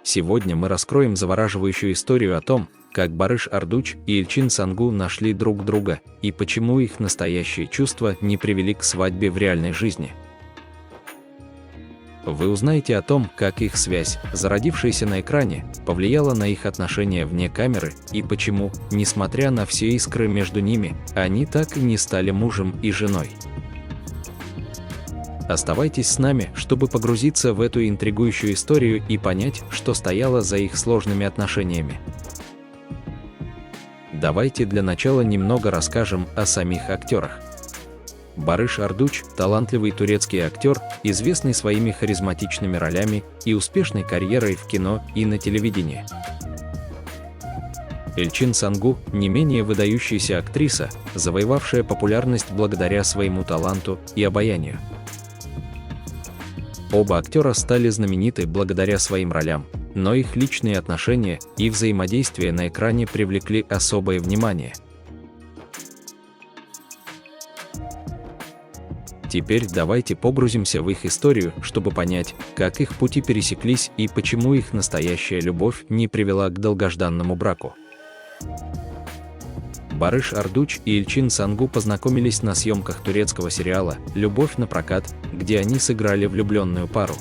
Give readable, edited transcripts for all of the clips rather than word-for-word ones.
Сегодня мы раскроем завораживающую историю о том, как Барыш Ардуч и Эльчин Сангу нашли друг друга и почему их настоящие чувства не привели к свадьбе в реальной жизни. Вы узнаете о том, как их связь, зародившаяся на экране, повлияла на их отношения вне камеры и почему, несмотря на все искры между ними, они так и не стали мужем и женой. Оставайтесь с нами, чтобы погрузиться в эту интригующую историю и понять, что стояло за их сложными отношениями. Давайте для начала немного расскажем о самих актерах. Барыш Ардуч – талантливый турецкий актер, известный своими харизматичными ролями и успешной карьерой в кино и на телевидении. Эльчин Сангу – не менее выдающаяся актриса, завоевавшая популярность благодаря своему таланту и обаянию. Оба актера стали знамениты благодаря своим ролям, но их личные отношения и взаимодействие на экране привлекли особое внимание. Теперь давайте погрузимся в их историю, чтобы понять, как их пути пересеклись и почему их настоящая любовь не привела к долгожданному браку. Барыш Ардуч и Эльчин Сангу познакомились на съемках турецкого сериала «Любовь напрокат», где они сыграли влюбленную пару.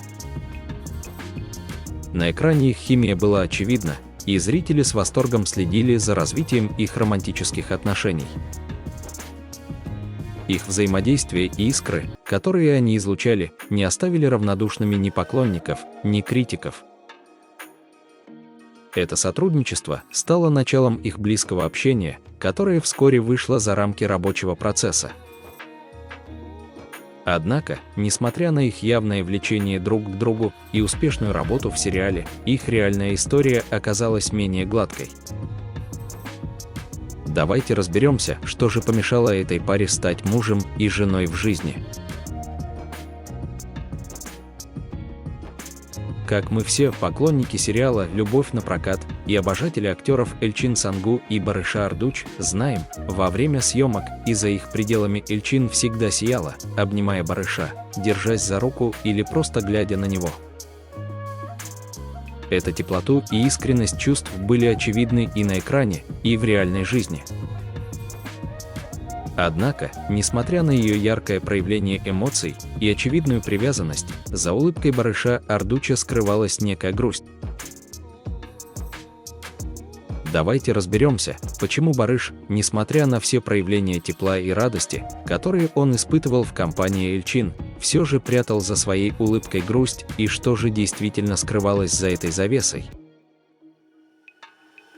На экране их химия была очевидна, и зрители с восторгом следили за развитием их романтических отношений. Их взаимодействие и искры, которые они излучали, не оставили равнодушными ни поклонников, ни критиков. Это сотрудничество стало началом их близкого общения, которое вскоре вышло за рамки рабочего процесса. Однако, несмотря на их явное влечение друг к другу и успешную работу в сериале, их реальная история оказалась менее гладкой. Давайте разберемся, что же помешало этой паре стать мужем и женой в жизни. Как мы все, поклонники сериала «Любовь напрокат» и обожатели актеров Эльчин Сангу и Барыша Ардуч, знаем, во время съемок и за их пределами Эльчин всегда сияла, обнимая Барыша, держась за руку или просто глядя на него. Эта теплоту и искренность чувств были очевидны и на экране, и в реальной жизни. Однако, несмотря на ее яркое проявление эмоций и очевидную привязанность, за улыбкой Барыша Ардуча скрывалась некая грусть. Давайте разберемся, почему Барыш, несмотря на все проявления тепла и радости, которые он испытывал в компании Эльчин, все же прятал за своей улыбкой грусть, и что же действительно скрывалось за этой завесой.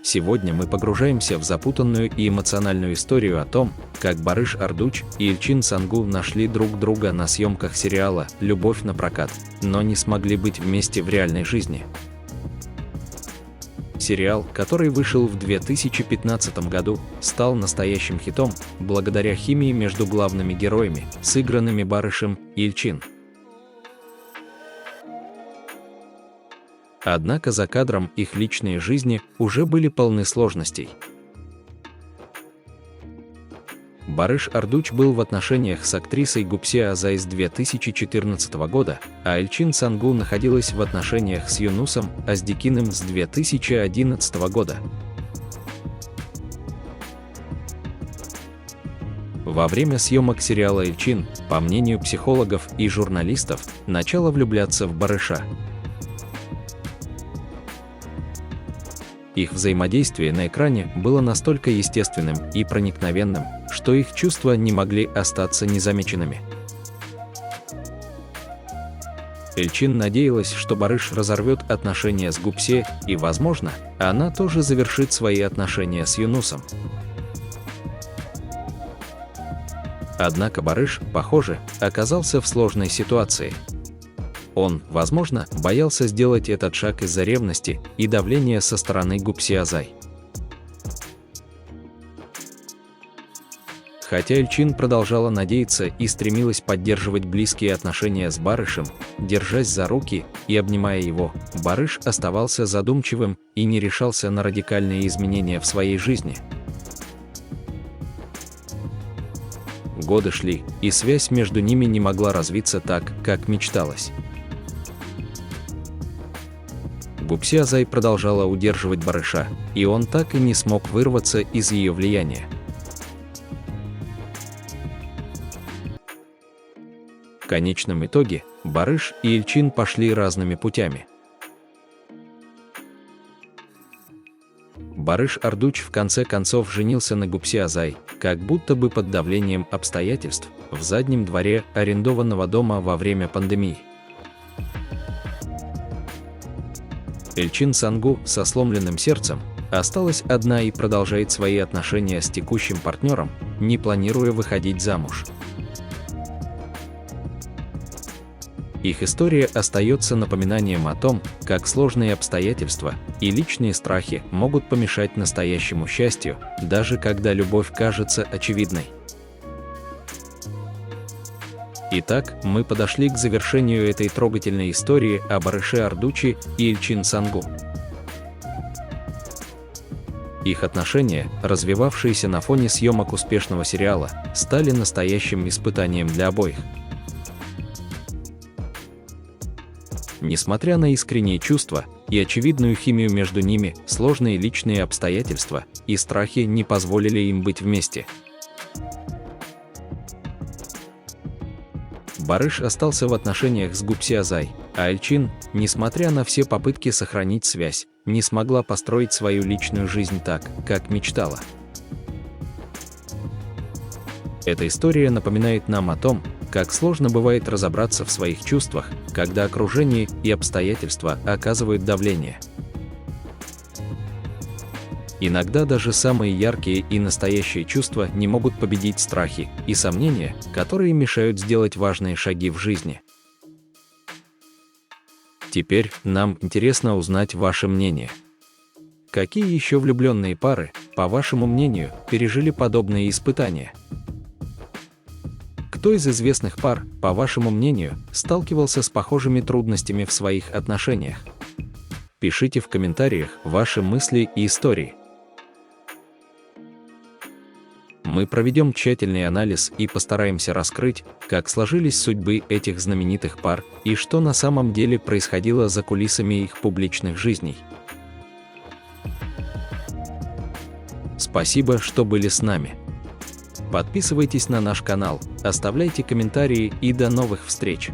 Сегодня мы погружаемся в запутанную и эмоциональную историю о том, как Барыш Ардуч и Эльчин Сангу нашли друг друга на съемках сериала «Любовь напрокат», но не смогли быть вместе в реальной жизни. Сериал, который вышел в 2015 году, стал настоящим хитом благодаря химии между главными героями, сыгранными Барышем и Эльчин. Однако за кадром их личные жизни уже были полны сложностей. Барыш Ардуч был в отношениях с актрисой Гупсе Азай с 2014 года, а Эльчин Сангу находилась в отношениях с Юнусом Оздикиным с 2011 года. Во время съемок сериала Эльчин, по мнению психологов и журналистов, начала влюбляться в Барыша. Их взаимодействие на экране было настолько естественным и проникновенным, что их чувства не могли остаться незамеченными. Эльчин надеялась, что Барыш разорвет отношения с Гупсе, и, возможно, она тоже завершит свои отношения с Юнусом. Однако Барыш, похоже, оказался в сложной ситуации. Он, возможно, боялся сделать этот шаг из-за ревности и давления со стороны Гупсе Азай. Хотя Эльчин продолжала надеяться и стремилась поддерживать близкие отношения с Барышем, держась за руки и обнимая его, Барыш оставался задумчивым и не решался на радикальные изменения в своей жизни. Годы шли, и связь между ними не могла развиться так, как мечталось. Гупсе-Азай продолжала удерживать Барыша, и он так и не смог вырваться из ее влияния. В конечном итоге Барыш и Эльчин пошли разными путями. Барыш Ардуч в конце концов женился на Гупсе-Азай, как будто бы под давлением обстоятельств, в заднем дворе арендованного дома во время пандемии. Эльчин Сангу со сломленным сердцем осталась одна и продолжает свои отношения с текущим партнером, не планируя выходить замуж. Их история остается напоминанием о том, как сложные обстоятельства и личные страхи могут помешать настоящему счастью, даже когда любовь кажется очевидной. Итак, мы подошли к завершению этой трогательной истории о Барыше Ардучи и Эльчин Сангу. Их отношения, развивавшиеся на фоне съемок успешного сериала, стали настоящим испытанием для обоих. Несмотря на искренние чувства и очевидную химию между ними, сложные личные обстоятельства и страхи не позволили им быть вместе. Барыш остался в отношениях с Гупсе-Азай, а Эльчин, несмотря на все попытки сохранить связь, не смогла построить свою личную жизнь так, как мечтала. Эта история напоминает нам о том, как сложно бывает разобраться в своих чувствах, когда окружение и обстоятельства оказывают давление. Иногда даже самые яркие и настоящие чувства не могут победить страхи и сомнения, которые мешают сделать важные шаги в жизни. Теперь нам интересно узнать ваше мнение. Какие еще влюбленные пары, по вашему мнению, пережили подобные испытания? Кто из известных пар, по вашему мнению, сталкивался с похожими трудностями в своих отношениях? Пишите в комментариях ваши мысли и истории. Мы проведем тщательный анализ и постараемся раскрыть, как сложились судьбы этих знаменитых пар и что на самом деле происходило за кулисами их публичных жизней. Спасибо, что были с нами. Подписывайтесь на наш канал, оставляйте комментарии и до новых встреч!